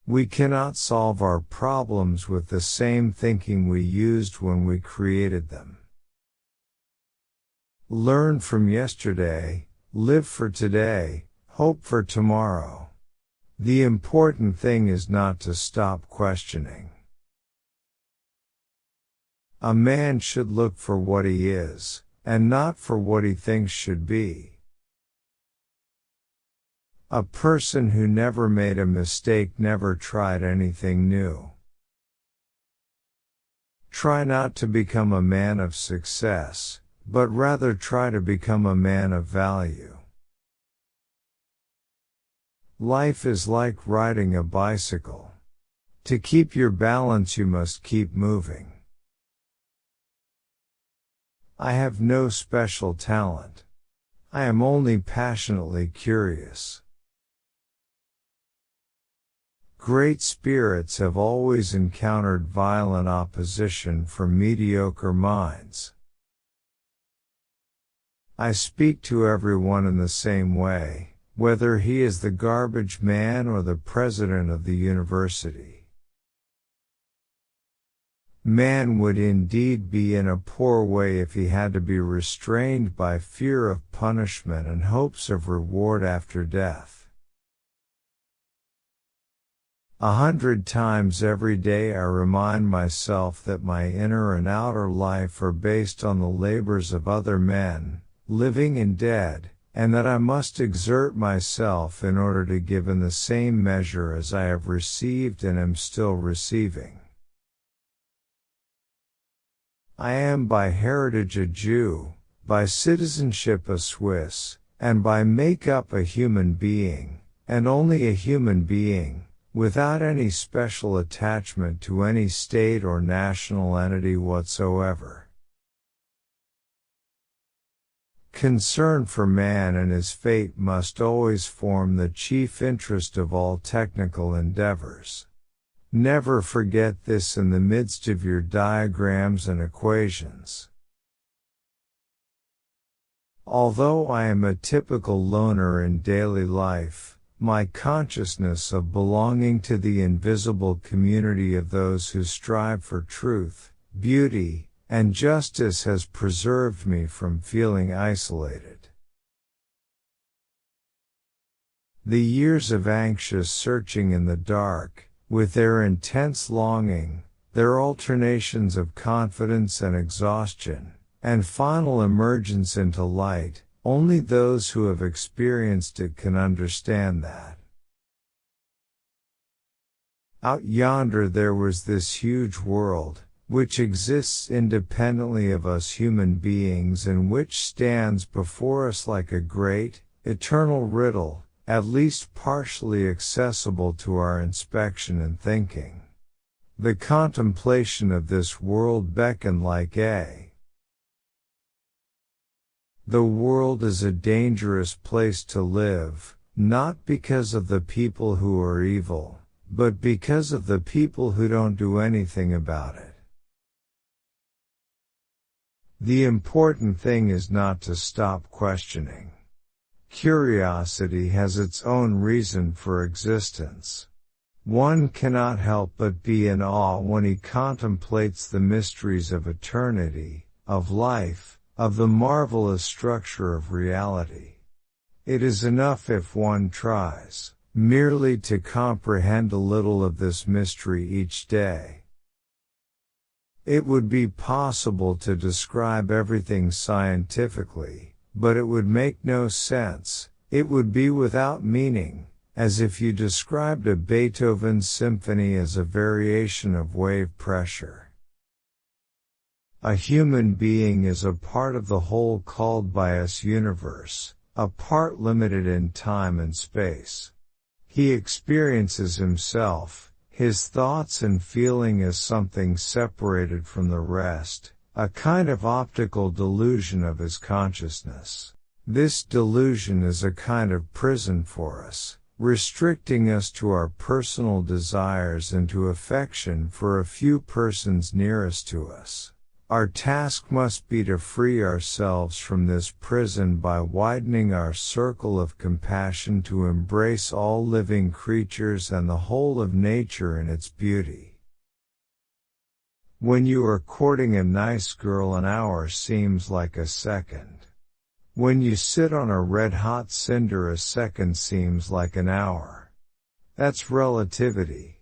We cannot solve our problems with the same thinking we used when we created them. Learn from yesterday, live for today, hope for tomorrow. The important thing is not to stop questioning. A man should look for what he is, and not for what he thinks should be. A person who never made a mistake never tried anything new. Try not to become a man of success, but rather try to become a man of value. Life is like riding a bicycle. To keep your balance you must keep moving. I have no special talent. I am only passionately curious. Great spirits have always encountered violent opposition from mediocre minds. I speak to everyone in the same way, whether he is the garbage man or the president of the university. Man would indeed be in a poor way if he had to be restrained by fear of punishment and hopes of reward after death. 100 times every day I remind myself that my inner and outer life are based on the labors of other men, living and dead, and that I must exert myself in order to give in the same measure as I have received and am still receiving. I am by heritage a Jew, by citizenship a Swiss, and by makeup a human being, and only a human being, without any special attachment to any state or national entity whatsoever. Concern for man and his fate must always form the chief interest of all technical endeavors. Never forget this in the midst of your diagrams and equations. Although I am a typical loner in daily life, my consciousness of belonging to the invisible community of those who strive for truth, beauty, and justice has preserved me from feeling isolated. The years of anxious searching in the dark, with their intense longing, their alternations of confidence and exhaustion, and final emergence into light, only those who have experienced it can understand that. Out yonder there was this huge world, which exists independently of us human beings and which stands before us like a great, eternal riddle, at least partially accessible to our inspection and thinking. The contemplation of this world beckoned like a. The world is a dangerous place to live, not because of the people who are evil, but because of the people who don't do anything about it. The important thing is not to stop questioning. Curiosity has its own reason for existence. One cannot help but be in awe when he contemplates the mysteries of eternity, of life, of the marvelous structure of reality. It is enough if one tries, merely to comprehend a little of this mystery each day. It would be possible to describe everything scientifically, but it would make no sense, it would be without meaning, as if you described a Beethoven symphony as a variation of wave pressure. A human being is a part of the whole called by us universe, a part limited in time and space. He experiences himself, his thoughts and feeling as something separated from the rest, a kind of optical delusion of his consciousness. This delusion is a kind of prison for us, restricting us to our personal desires and to affection for a few persons nearest to us. Our task must be to free ourselves from this prison by widening our circle of compassion to embrace all living creatures and the whole of nature in its beauty. When you are courting a nice girl, an hour seems like a second. When you sit on a red-hot cinder, a second seems like an hour. That's relativity.